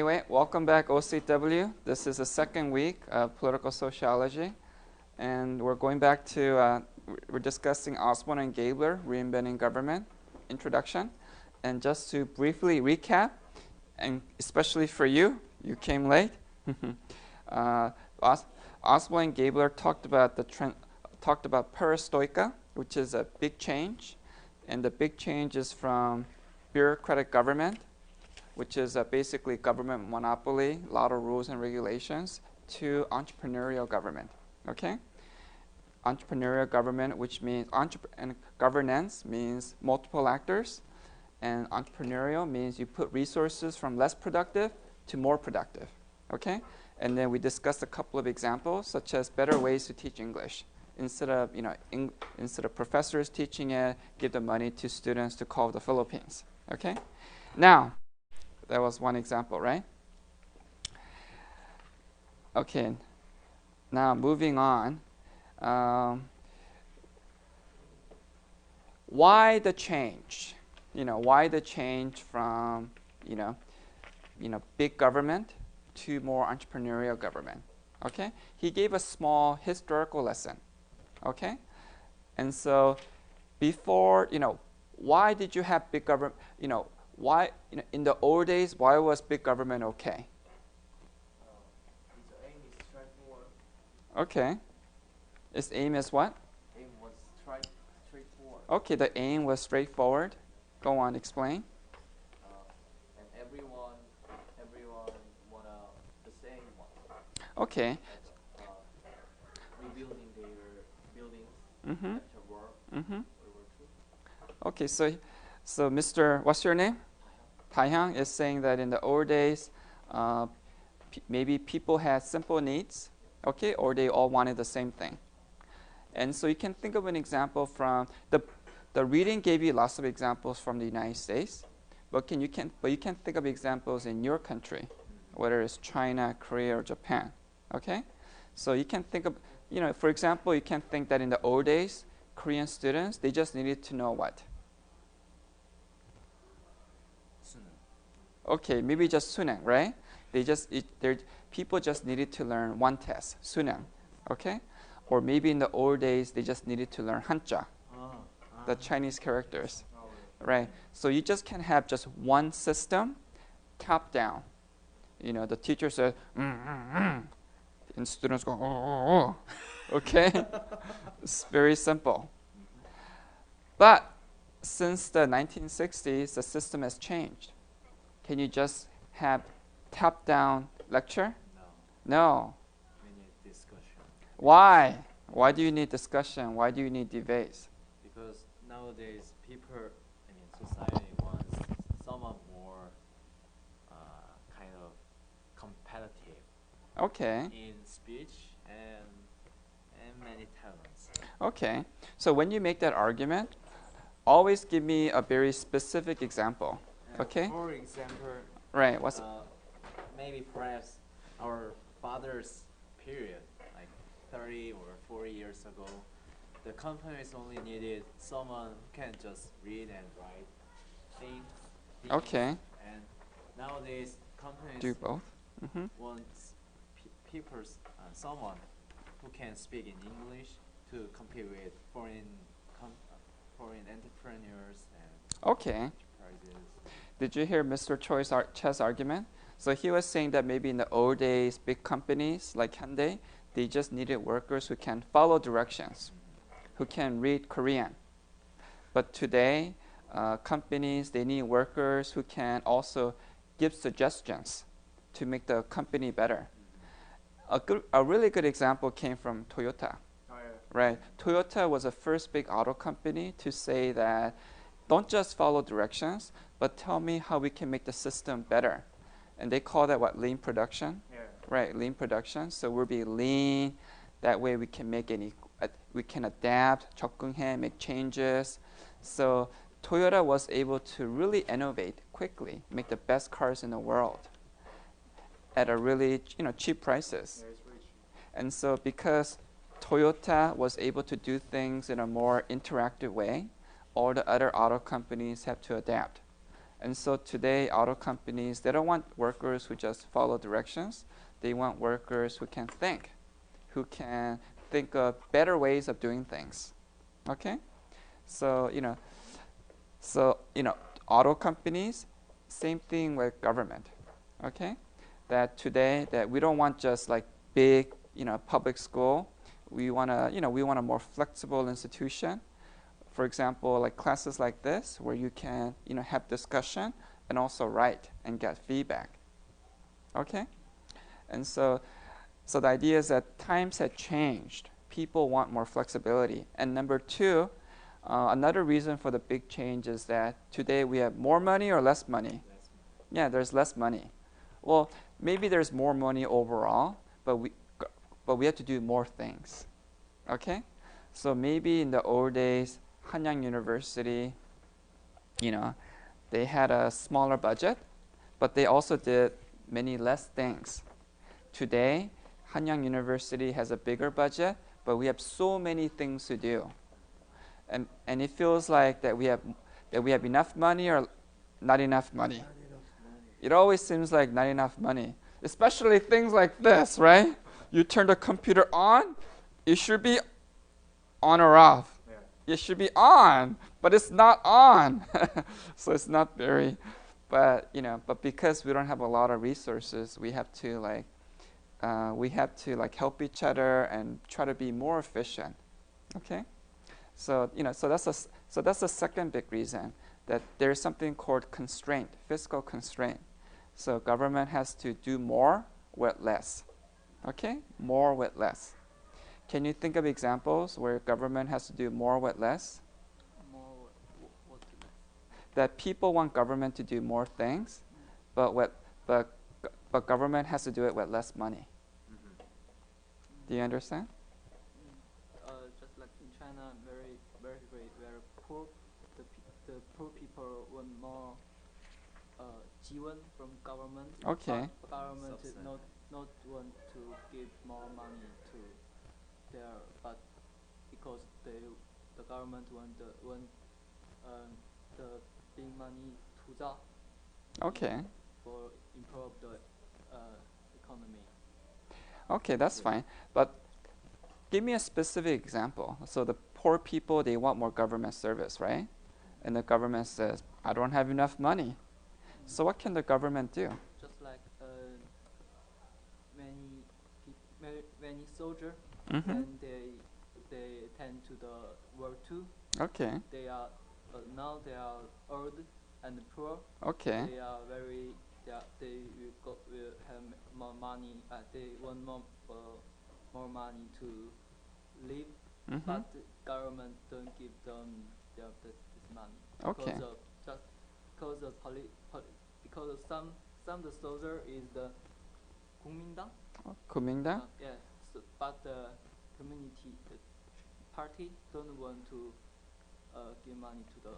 Anyway, welcome back OCW. This is the second week of political sociology. And we're going back to, we're discussing Osborne and Gabler, Reinventing Government, introduction. And just to briefly recap, and especially for you, you came late. Osborne and Gabler talked about perestroika, which is a big change. And the big change is from bureaucratic government, which is basically government monopoly, a lot of rules and regulations, to entrepreneurial government. Okay? Entrepreneurial government, which means and governance means multiple actors, and entrepreneurial means you put resources from less productive to more productive. Okay? And then we discussed a couple of examples, such as better ways to teach English. Instead of professors teaching it, give the money to students to call the Philippines. Okay? Now, that was one example, right? Okay. Now moving on. Why the change? Why the change from big government to more entrepreneurial government? Okay. He gave a small historical lesson. Okay. And so before, why did you have big government? Why in the old days, why was big government okay? Its aim is straightforward. Okay. Its aim is what? Aim was straightforward. Okay, the aim was straightforward. Go on, explain. And everyone want the same one. Okay. Rebuilding their buildings Mm-hmm. after war. Mm-hmm. World War II. Okay, so Mr. What's your name? Taihyang is saying that in the old days, maybe people had simple needs, okay, or they all wanted the same thing. And so you can think of an example from the reading gave you lots of examples from the United States, but you can think of examples in your country, whether it's China, Korea, or Japan. Okay, so you can think of, for example, you can think that in the old days, Korean students, they just needed to know what. Okay, maybe just Sunang, right? People just needed to learn one test, Sunang, okay? Or maybe in the old days, they just needed to learn Hanja, the Chinese characters, right? So you just can't have just one system, top down. The teacher says, and students go, oh. Okay? It's very simple. But since the 1960s, the system has changed. Can you just have top-down lecture? No. We need discussion. Why? Why do you need discussion? Why do you need debates? Because nowadays society wants someone more kind of competitive. Okay. In speech and many talents. Okay. So when you make that argument, always give me a very specific example. Okay. For example, right. What's maybe perhaps our father's period, like 30 or 40 years ago, the companies only needed someone who can just read and write things. okay? And nowadays, companies Do both. Mm-hmm. want someone who can speak in English to compete with foreign entrepreneurs and Okay. enterprises. Did you hear Mr. Choi's argument? So he was saying that maybe in the old days, big companies like Hyundai, they just needed workers who can follow directions, who can read Korean. But today, companies, they need workers who can also give suggestions to make the company better. A really good example came from Toyota. Right? Toyota was the first big auto company to say that don't just follow directions, but tell me how we can make the system better. And they call that what? Lean production? Yeah. Right, lean production. So we'll be lean. That way we can we can adapt, 적응해, make changes. So Toyota was able to really innovate quickly, make the best cars in the world at a really cheap prices. Yeah, it's very cheap. And so because Toyota was able to do things in a more interactive way, all the other auto companies have to adapt. And so today, auto companies, they don't want workers who just follow directions. They want workers who can think of better ways of doing things. Okay? So, auto companies, same thing with government. Okay? That today, that we don't want just like big, public school. We want a more flexible institution. For example, like classes like this, where you can, have discussion and also write and get feedback. Okay? And so the idea is that times have changed. People want more flexibility. And number two, another reason for the big change is that today we have more money or less money? Yeah, there's less money. Well, maybe there's more money overall, but we have to do more things. Okay? So maybe in the old days, Hanyang University, they had a smaller budget, but they also did many less things. Today, Hanyang University has a bigger budget, but we have so many things to do. And it feels like that we have enough money or not enough money. It always seems like not enough money, especially things like this, right? You turn the computer on, it should be on or off. It should be on, but it's not on. So it's not very, but because we don't have a lot of resources, we have to help each other and try to be more efficient. Okay? So that's the second big reason, that there's something called constraint, fiscal constraint. So government has to do more with less. Okay? More with less. Can you think of examples where government has to do more with less? More what less? That people want government to do more things, but government has to do it with less money. Do you understand? Just like in China, very poor. The poor people want more jiwen from government. Okay. But government is not want to give more money to their, but because the government want the big money Okay. for improve the economy. Okay, that's fine. But give me a specific example. So the poor people, they want more government service, right? And the government says, I don't have enough money. So what can the government do? Just like many soldiers, and they attend to the World War II. Okay. They are now they are old and poor. Okay. They are they will have more money. They want more money to live, but the government don't give them this money. Okay. Because of some of the soldier is the 국민당. 국민당? Yeah. So, but the community, the party don't want to give money to the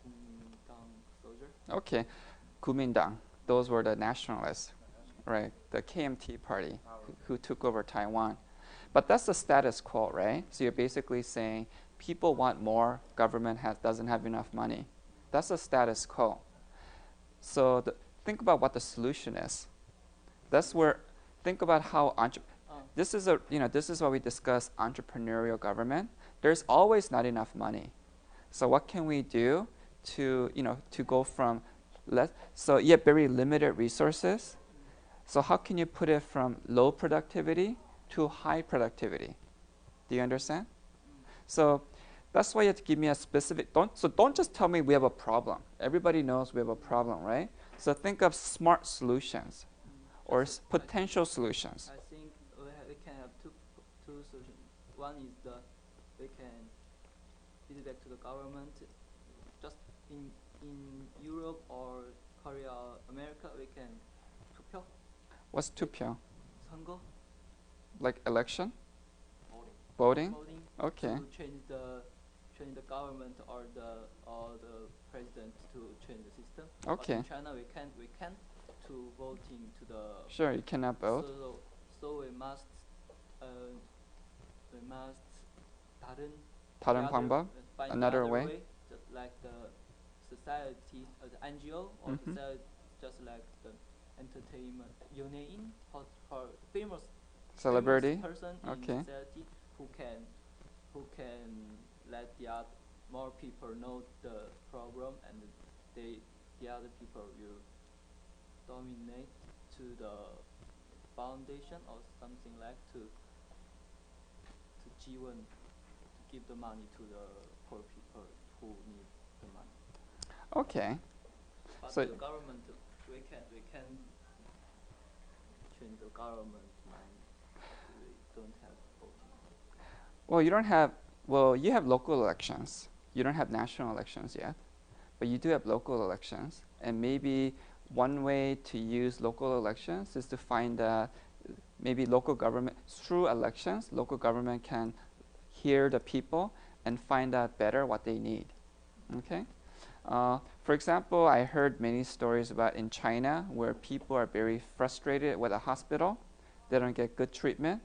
국민당 soldier. Okay. 국민당. Those were the nationalists, right? The KMT party who took over Taiwan. But that's the status quo, right? So you're basically saying people want more, government doesn't have enough money. That's the status quo. So think about what the solution is. Think about how this is why we discuss entrepreneurial government. There's always not enough money. So what can we do to go from so you have very limited resources. So how can you put it from low productivity to high productivity? Do you understand? So that's why you have to give me a specific. Don't just tell me we have a problem. Everybody knows we have a problem, right? So think of smart solutions or potential solutions. I think we can have two solutions. One is we can feedback to the government. Just in Europe or Korea, America, we can 투표. What's 투표? 선거. Like election? Voting. Voting? Okay. To change the government or the president to change the system. Okay. But in China, we can't to voting to the. Sure, you cannot vote. So we must 다른 방법? find Another other way? just like the society, the NGO or Mhm. society, just like the entertainment union, or famous Celebrity. famous person in Okay. society who can let more people know the problem, and the other people will dominate to the foundation or something like to give the money to the poor people who need the money. Okay. But So- the government, we can change the government mind. We don't have voting. Well, you don't have. Well, you have local elections. You don't have national elections yet, but you do have local elections. And maybe one way to use local elections is to find that maybe local government through elections, local government can hear the people and find out better what they need. Okay. For example, I heard many stories about in China where people are very frustrated with a hospital. They don't get good treatment,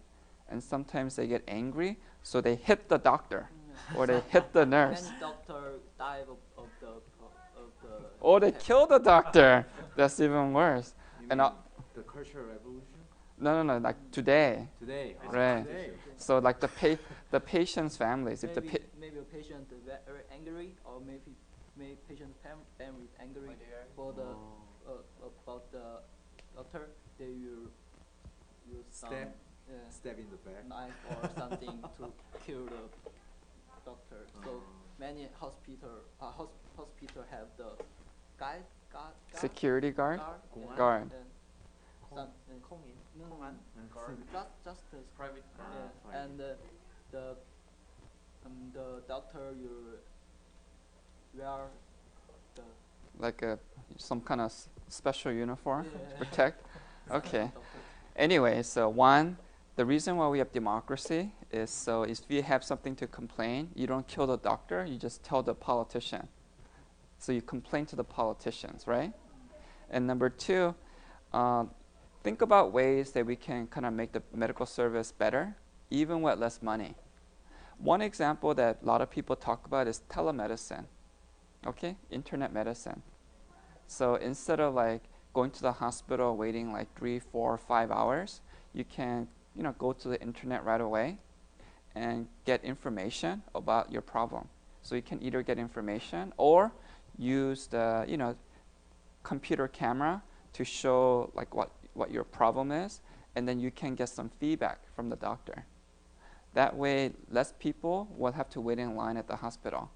and sometimes they get angry, so they hit the doctor or they hit the nurse, Many doctor die of the or they kill the doctor. That's even worse. You And mean the Cultural Revolution? no, like today, Today. Right. Today. so like the patient's families, if the maybe a patient is very angry, or maybe patient family is angry for the about the doctor, they will use some Stab in the back. knife or something to kill the doctor. So many hospital have the guard security guard, Guard. guard. some Kongin. no, Kongan. just the Private. and the doctor will wear the Like some kind of special uniform to Yeah. protect. Okay. doctor. Anyway, so one, the reason why we have democracy is so if you have something to complain, you don't kill the doctor, you just tell the politician. So you complain to the politicians, right? And number two, think about ways that we can kind of make the medical service better, even with less money. One example that a lot of people talk about is telemedicine, okay? Internet medicine. So instead of like going to the hospital waiting like 3, 4, 5 hours, you can go to the internet right away and get information about your problem. So you can either get information or use the computer camera to show like what your problem is, and then you can get some feedback from the doctor. That way, less people will have to wait in line at the hospital.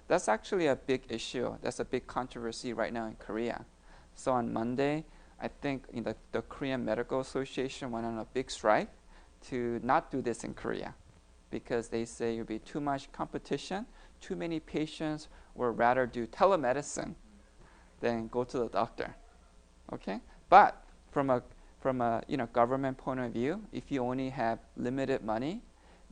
That's actually a big issue. That's a big controversy right now in Korea. So on Monday, I think the Korean Medical Association went on a big strike to not do this in Korea because they say it would be too much competition, too many patients would rather do telemedicine than go to the doctor. Okay? But from a government point of view, if you only have limited money,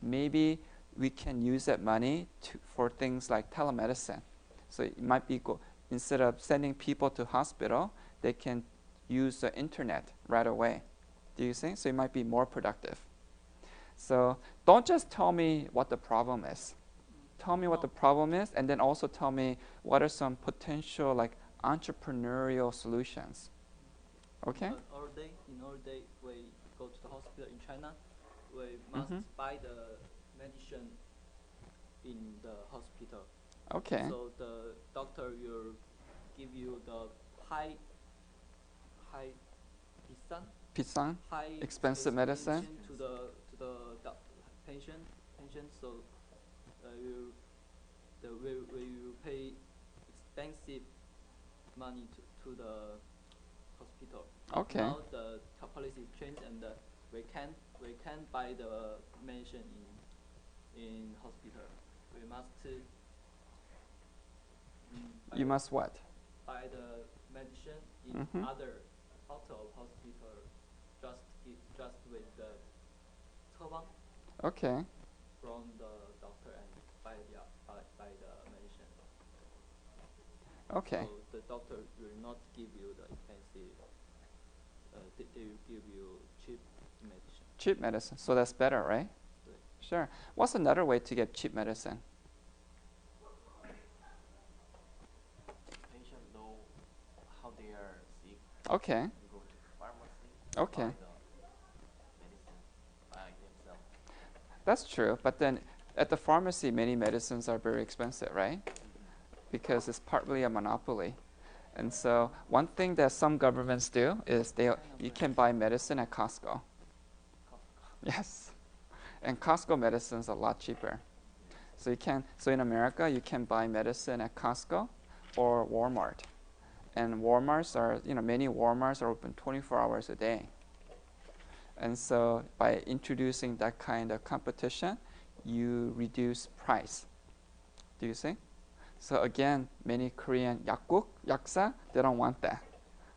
maybe we can use that money for things like telemedicine. So it might be instead of sending people to hospital, they can use the internet right away. Do you see? So it might be more productive. So don't just tell me what the problem is. Tell me what the problem is, and then also tell me what are some potential like entrepreneurial solutions. Okay? In our day, we go to the hospital in China, we must buy the medicine in the hospital. Okay. So the doctor will give you the high Pisan? high Expensive medicine? to the patient. So we will pay expensive money to the hospital. But Okay. now the policy changed, and we can buy the medicine in hospital. We must You must what? buy the medicine in Mhm. other out of hospital, just with the 처방 Okay. from the doctor and buy the medicine. Okay. So the doctor will not give you the expensive. They will give you cheap medicine. Cheap medicine. So that's better, right? Right. Sure. What's another way to get cheap medicine? Okay. You go to pharmacy. Okay. Buy the medicine by themselves. That's true. But then at the pharmacy, many medicines are very expensive, right? Because it's partly a monopoly. And so one thing that some governments do is you can buy medicine at Costco. Yes. And Costco medicine is a lot cheaper. So in America, you can buy medicine at Costco or Walmart. And many Walmarts are open 24 hours a day. And so by introducing that kind of competition, you reduce price. Do you see? So again, many Korean 약사, they don't want that.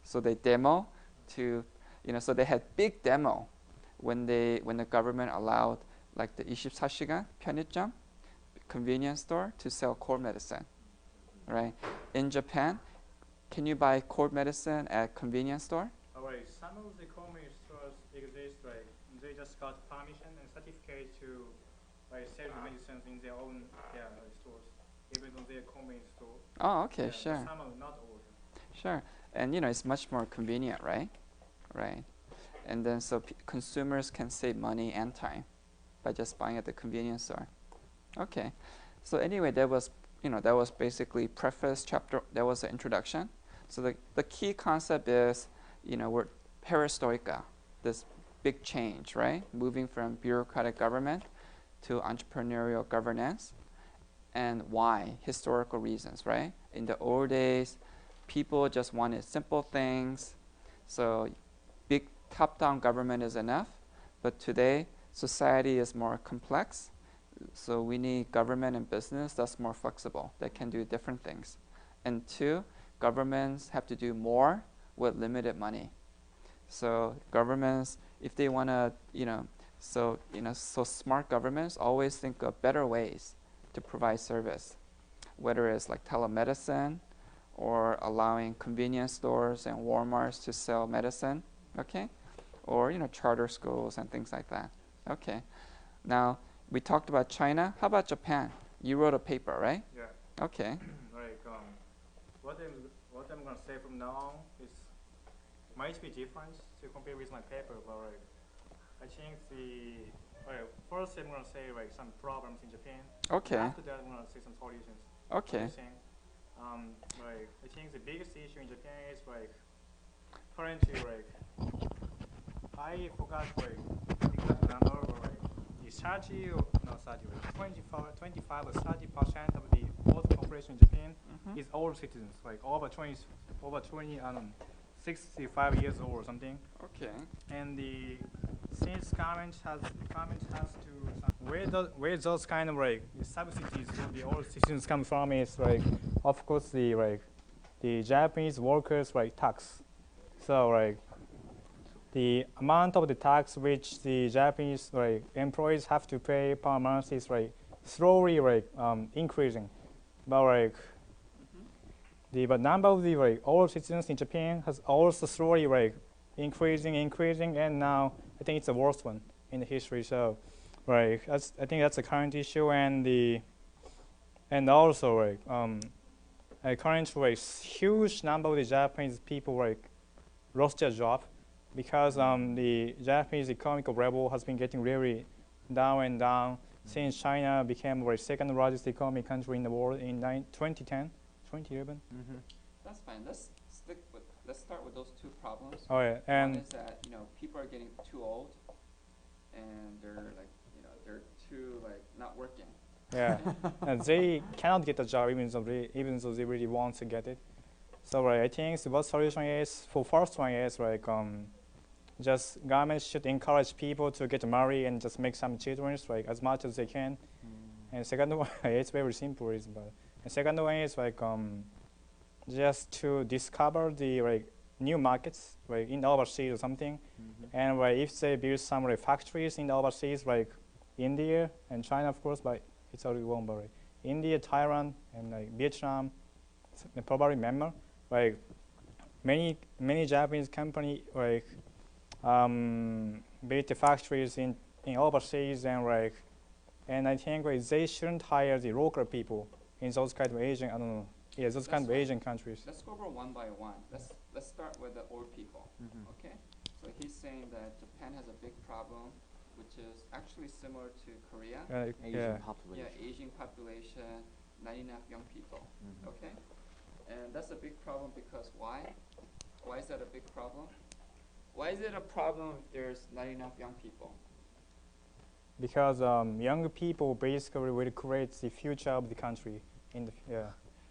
So they demo so they had big demo when the government allowed like the 24시간 편의점, convenience store to sell cold medicine, right? In Japan, can you buy cold medicine at convenience store? Alright, some of the convenience stores exist, right? They just got permission and certificate to sell the medicines in their own stores, even though they're convenience store. Oh, okay, Yeah, sure. but some are not all. Sure. And it's much more convenient, right? Right. And then so consumers can save money and time by just buying at the convenience store. Okay. So anyway, that was basically preface chapter. That was the introduction. So the key concept is, we're perestroika, this big change, right? Moving from bureaucratic government to entrepreneurial governance. And why? Historical reasons, right? In the old days, people just wanted simple things. So big top-down government is enough. But today, society is more complex. So we need government and business that's more flexible, that can do different things. And two, governments have to do more with limited money. So governments, if they want to, so smart governments always think of better ways to provide service, whether it's like telemedicine or allowing convenience stores and Walmarts to sell medicine, okay? Or, charter schools and things like that. Okay. Now, we talked about China. How about Japan? You wrote a paper, right? Yeah. Okay. What I'm gonna say from now on is might be different to compare with my paper, but I think first I'm gonna say some problems in Japan. Okay. After that I'm gonna say some solutions. Okay. I think the biggest issue in Japan is currently I forgot exact number, but the 25 or 30% of the world population in Japan is old citizens, over 65 years old or something. Okay. And since government has to where those kind of the subsidies for the old citizens come from is of course the Japanese workers tax. So the amount of the tax which the Japanese employees have to pay per month is slowly increasing, but the number of the old citizens in Japan has also slowly increasing, and now I think it's the worst one in the history. So I think that's the current issue, and also currently huge number of the Japanese people lost their job because the Japanese economic level has been getting really down and down since China became the second largest economic country in the world in 2010, 2011. That's fine. Let's start with those two problems. Oh yeah, and one is that people are getting too old, and they're they're too not working. yeah, and they cannot get a job even though they really want to get it. So I think the best solution is for first one is just government should encourage people to get married and just make some children as much as they can. And second one, it's very simple, but the second one is just to discover the new markets in overseas or something. And if they build some factories in the overseas India and China, of course, but it's already wrong, but India, Thailand, and Vietnam, probably Myanmar, many Japanese company build the factories in overseas, and I think they shouldn't hire the local people in those kind of Asian, yeah, those kind of Asian countries. Let's go over one by one. Let's start with the old people. Okay. So he's saying that Japan has a big problem, which is actually similar to Korea. Asian population. Yeah, Asian population, not enough young people. Okay. And that's a big problem because why? Why is that a big problem? Why is it a problem if there's not enough young people? Because young people basically will create the future of the country.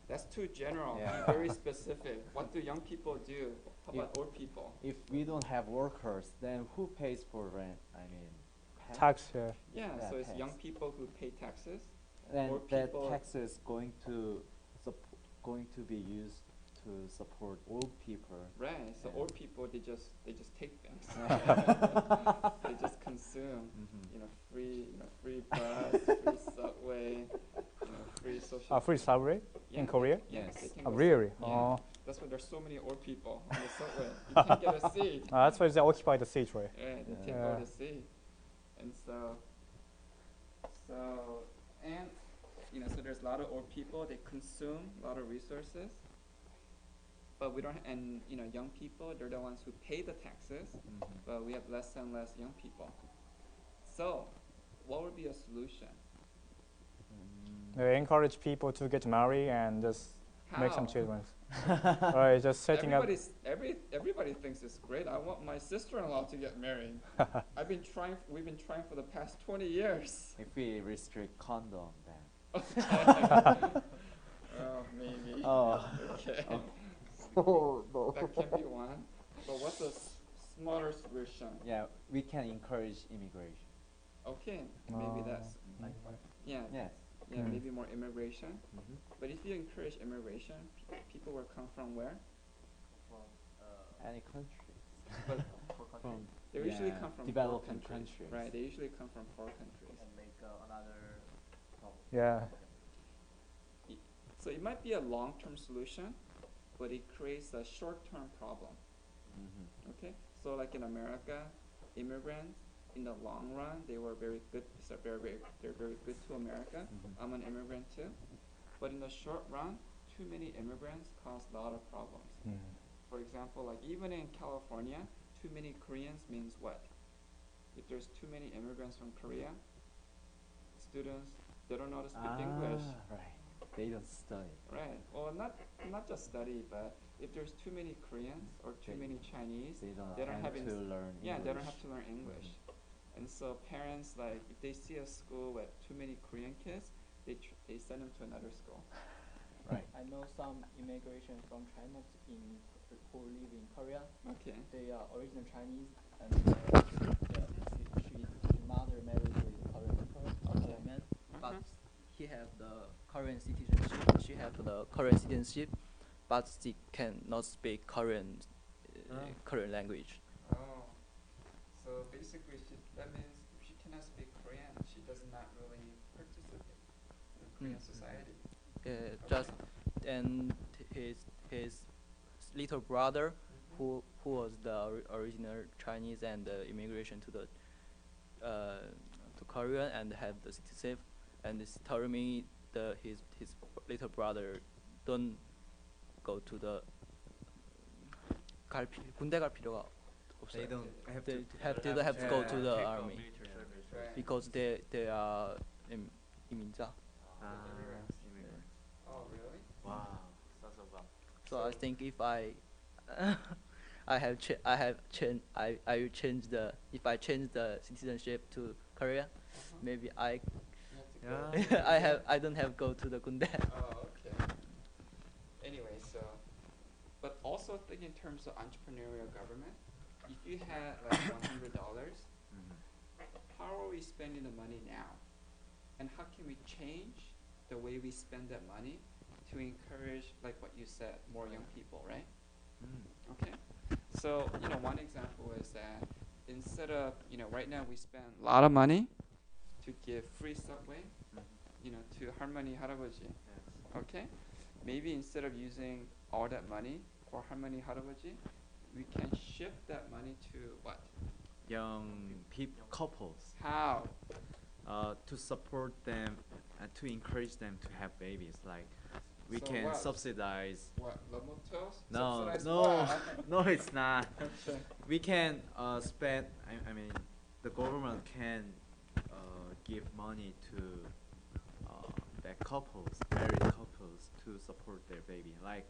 That's too general. Yeah. Be very specific. What do young people do? How about old people? If we don't have workers, then who pays for rent? I mean, Tax, Yeah, Yeah, so it's tax. young people who pay taxes. Then Or that people- tax is going to be used to support old people. Right. So Yeah. old people they just take things. They just consume. Free bus, free subway, free social. free subway Yeah, in Korea? Yes. Yes. They can Oh, go really? Yeah. Oh. That's why there's so many old people on the subway. You can't get a seat. That's why they occupy the seat, right? Yeah, they take Yeah. all the seat. And so so there's a lot of old people. They consume a lot of resources. But we don't, and young people, they're the ones who pay the taxes. But we have less and less young people. So, what would be a solution? They encourage people to get married and just make some How? children. Right, just setting up. Everybody thinks it's great. I want my sister-in-law to get married. We've been trying for the past 20 years. If we restrict condom, then. Oh, maybe. Oh. Okay. Oh no. That can be one. But what's a smarter solution? Yeah, we can encourage immigration. Okay, maybe that's yeah. Yes. Yeah, maybe more immigration. But if you encourage immigration, people will come from where? Any country. But From they usually come from poor developing countries. countries. Right, they usually come from poor countries. And make another problem. Yeah. So it might be a long-term solution, but it creates a short-term problem. Okay, so like in America, immigrants in the long run they were very good. They're very good to America. I'm an immigrant too, but in the short run, too many immigrants cause a lot of problems. For example, like even in California, too many Koreans means what? If there's too many immigrants from Korea, students they don't know how to speak English. Right. They don't study. Right. Well, not just study, but if there's too many Koreans or too many Chinese, They don't they don't have have to learn English. yeah, they don't have to learn English. And so parents, like, if they see a school with too many Korean kids, they send them to another school. Right. I know some immigration from China who live in Korea. Okay. They are original Chinese, and his mother married with Korean man, but he have the Korean citizenship. She have the Korean citizenship, but she cannot speak Korean language. Oh. So basically, that means if she cannot speak Korean, she does not really participate in Korean society. And his little brother, who was the original Chinese and the immigration to Korea and have the citizenship, and he's telling me his little brother don't go to the 군대 갈 필요가 없어요. They don't have they don't have to go to the take army military service. Right. because they are 이민자. Immigrants. Oh, really? Wow, that's a bump. So I think if I will change if I change the citizenship to Korea, maybe I You have to go. Yeah. I don't have go to the 군대. Oh, okay. Anyway, but also think in terms of entrepreneurial government. If you had like $100, how are we spending the money now? And how can we change the way we spend that money to encourage, like what you said, more young people, right? Okay. So, one example is that instead of, right now we spend a lot of money to give free subway, to 할머니, 할아버지. Okay? Maybe instead of using all that money for 할머니, 할아버지, we can shift that money to what? Young couples. How? To support them and to encourage them to have babies. Like we So can what? subsidize. What? Lomotos? No, Subsidize no, what? no, it's not. Okay. We can spend. I mean, the government can give money to the couples, married couples, to support their baby, like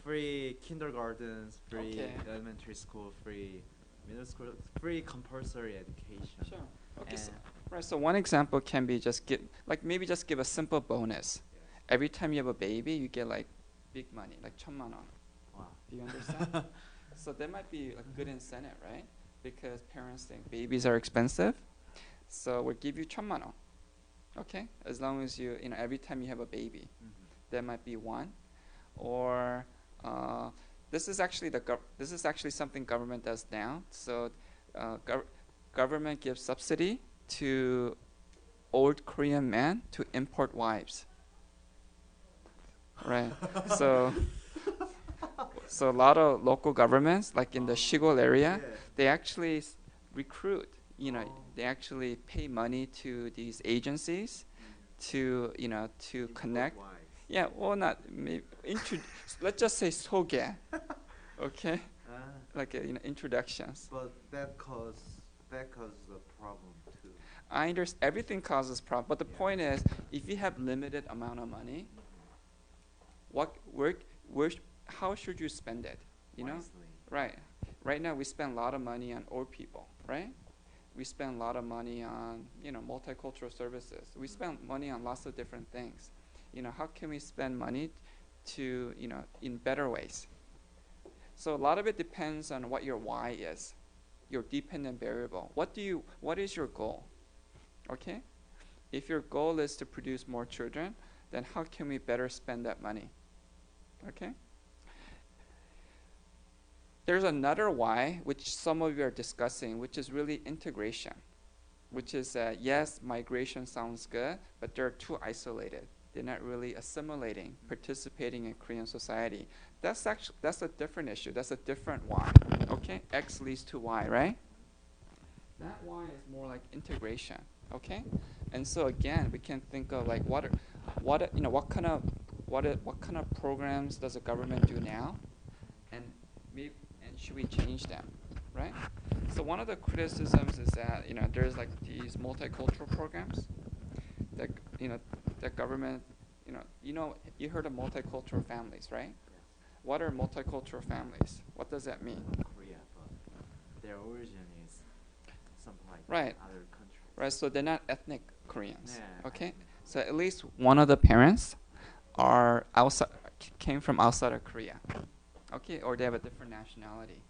free kindergartens, free Okay. elementary school, free middle school, free compulsory education. Sure. Okay. So, And right. So one example can be just maybe just give a simple bonus. Every time you have a baby, you get like big money, like 1,000,000 won. wow. Do you understand? So there might be a good incentive, right? Because parents think babies are expensive, so we'll give you 1,000,000 won. Okay, as long as you know every time you have a baby, there might be one, or this is actually this is actually something government does now. So government gives subsidy to old Korean men to import wives. Right. So a lot of local governments, like in the Shigol area, they actually recruit. You know, they actually pay money to these agencies to to connect. Yeah, well, not maybe let's just say soge. Okay, like introductions. But that causes a problem too. I understand everything causes problem, but the Yeah. point is, if you have limited amount of money, how should you spend it? You know, Wisely. right? Right now we spend a lot of money on old people, right? We spend a lot of money on multicultural services. We spend money on lots of different things. How can we spend money to in better ways? So a lot of it depends on what your why is, your dependent variable. What is your goal? Okay? If your goal is to produce more children, then how can we better spend that money? Okay? There's another why, which some of you are discussing, which is really integration, which is yes, migration sounds good, but they're too isolated. They're not really assimilating, participating in Korean society. That's a different issue. That's a different why. Okay, X leads to Y, right? That why is more like integration. Okay, and so again, we can think of like what kind of programs does the government do now, and should we change them, right? So one of the criticisms is that there's like these multicultural programs that that government you heard of multicultural families, right? Yes. What are multicultural families? What does that mean? Korea, but their origin is something like Right. other countries. Right, so they're not ethnic Koreans. Yeah, Okay, ethnic. so at least one of the parents came from outside of Korea. Okay, or they have a different nationality.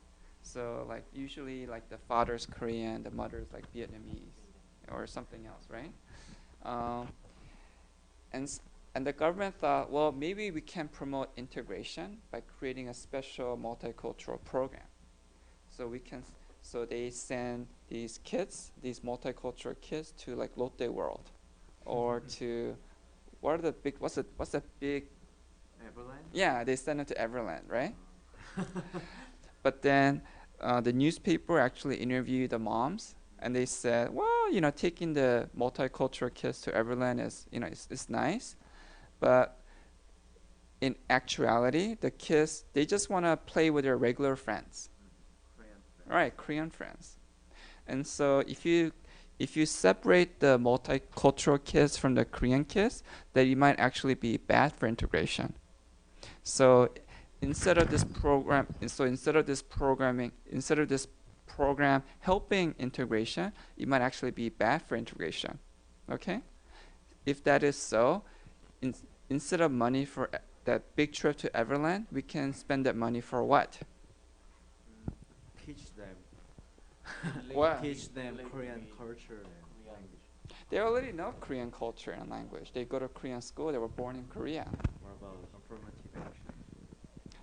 So like usually like the father's Korean, the mother's like Vietnamese or something else, right? And the government thought, well, maybe we can promote integration by creating a special multicultural program. So they send these multicultural kids to like Lotte World, or to what's the big? Everland? Yeah, they send them to Everland, right? But then the newspaper actually interviewed the moms, and they said, well, taking the multicultural kids to Everland is, it's nice, but in actuality, the kids, they just want to play with their regular friends. Korean friends. Right, Korean friends. And so if you separate the multicultural kids from the Korean kids, then it might actually be bad for integration. So instead of this program helping integration, it might actually be bad for integration. Okay? If that is so, instead of money for that big trip to Everland, we can spend that money for what? Teach them. What? Teach them Korean culture and language. They already know Korean culture and language. They go to Korean school. They were born in Korea. What about affirmative action?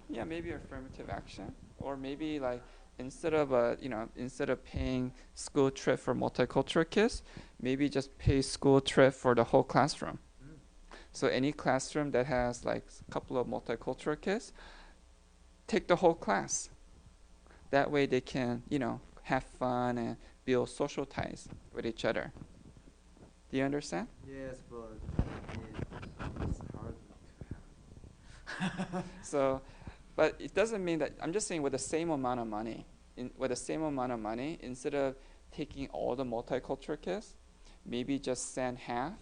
Yeah, maybe affirmative action, or maybe like instead of paying school trip for multicultural kids, maybe just pay school trip for the whole classroom. So any classroom that has like a couple of multicultural kids, take the whole class. That way they can have fun and build social ties with each other. Do you understand? Yes, but it's hard to have. So, but it doesn't mean that, I'm just saying with the same amount of money, instead of taking all the multicultural kids, maybe just send half,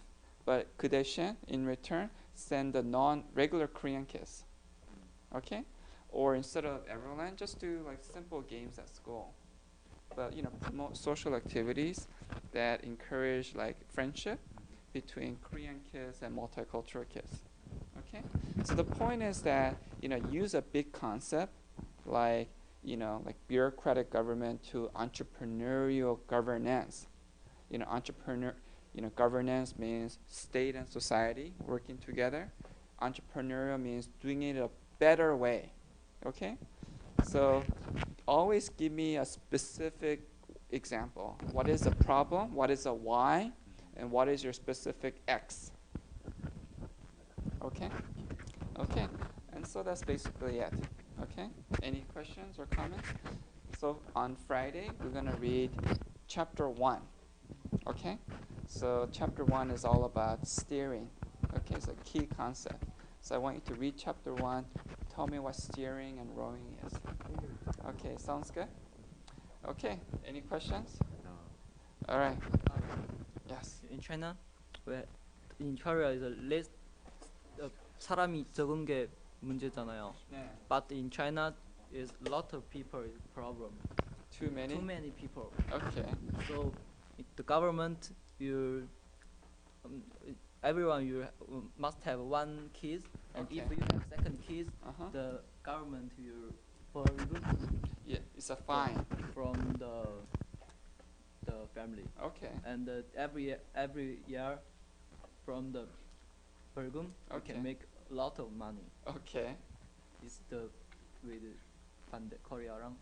but 그 대신 in return send the non-regular Korean kids. Okay? Or instead of Everland, just do like simple games at school. But promote social activities that encourage like friendship between Korean kids and multicultural kids. Okay? So the point is that use a big concept like like bureaucratic government to entrepreneurial governance. Governance means state and society working together. Entrepreneurial means doing it a better way. Okay? So always give me a specific example. What is the problem? What is the why? And what is your specific X? Okay? Okay. And so that's basically it. Okay? Any questions or comments? So on Friday, we're going to read chapter 1. Okay? So chapter 1 is all about steering. Okay, it's a key concept. So I want you to read chapter 1. Tell me what steering and rowing is. Okay, sounds good? Okay, any questions? No. All right. Yes. In China, where in Korea is a less 사람이 적은 게 문제잖아요. 네. But in China, is a lot of people is problem. Too many? Too many people. Okay. So the government, everyone must have one kid, and Okay. if you have second kid, Uh-huh. the government will prohibit Yeah, it's a fine. from the family, Okay. and every year from the 벌금 you Okay. can make a lot of money. Okay. It's the with 반대 Korea랑.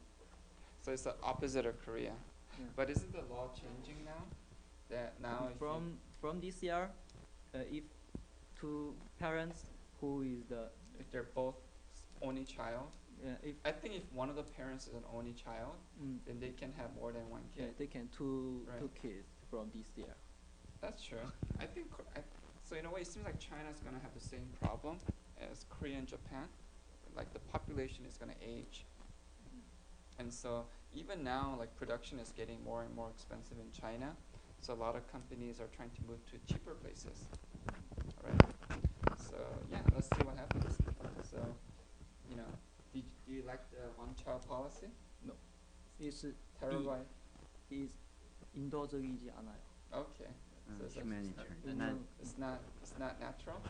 So it's the opposite of Korea. Yeah. But isn't the law changing now? That now if you- From this year, if two parents who is if they're both only child, if I think if one of the parents is an only child, then they can have more than one yeah, kid. they can two Right. kids from this year. That's true. I think so. In a way, it seems like China's gonna have the same problem as Korea and Japan. Like the population is gonna age, and so even now, like production is getting more and more expensive in China. So a lot of companies are trying to move to cheaper places. All right. So yeah, let's see what happens. So, do you like the one-child policy? It's Terrible. is 인도적이지 않아요. Okay. So it's Humanitarian. not- it's not natural.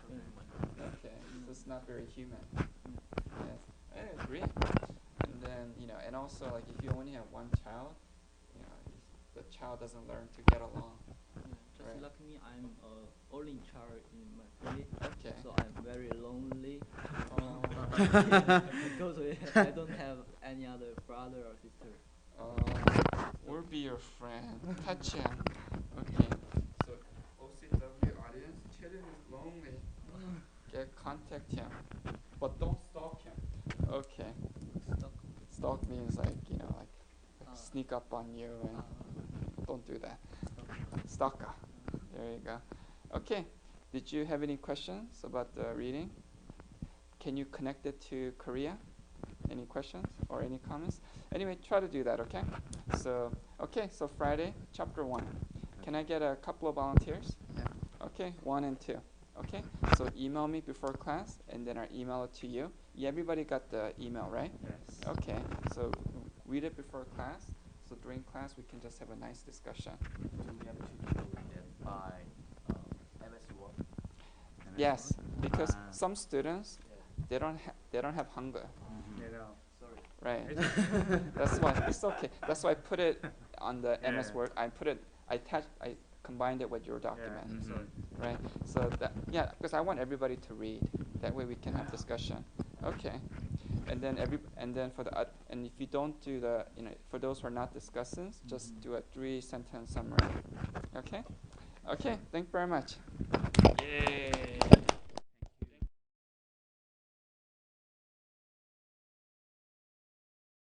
Okay, so it's not very human. Yes, I agree. And then and also like if you only have one child, the child doesn't learn to get along. Just Right. like me, I'm only child in my family, Okay. so I'm very lonely. Because I don't have any other brother or sister. We'll be your friend. Touch him. Okay. So OCW audience, Chidin is lonely. Contact him, but don't stalk him. Okay. Stalk means like sneak up on you and don't do that. Stalker. There you go. Okay. Did you have any questions about the reading? Can you connect it to Korea? Any questions or any comments? Anyway, try to do that, okay? So Friday, chapter 1. Can I get a couple of volunteers? Yeah. Okay, 1 and 2. Okay, so email me before class, and then I email it to you. Yeah, everybody got the email, right? Yes. Okay, so read it before class. So during class, we can just have a nice discussion. Do we have to do that by MS Word? Yes, because Ah. some students they don't have Hangul, Sorry. right? That's why it's okay. That's why I put it on the MS Yeah. Word. I combined it with your document, Mhm. right? So because I want everybody to read. That way we can have discussion. Okay, and then and if you don't do for those who are not discussants, just do a 3-sentence summary. Okay. Okay. Thank you very much. Yay.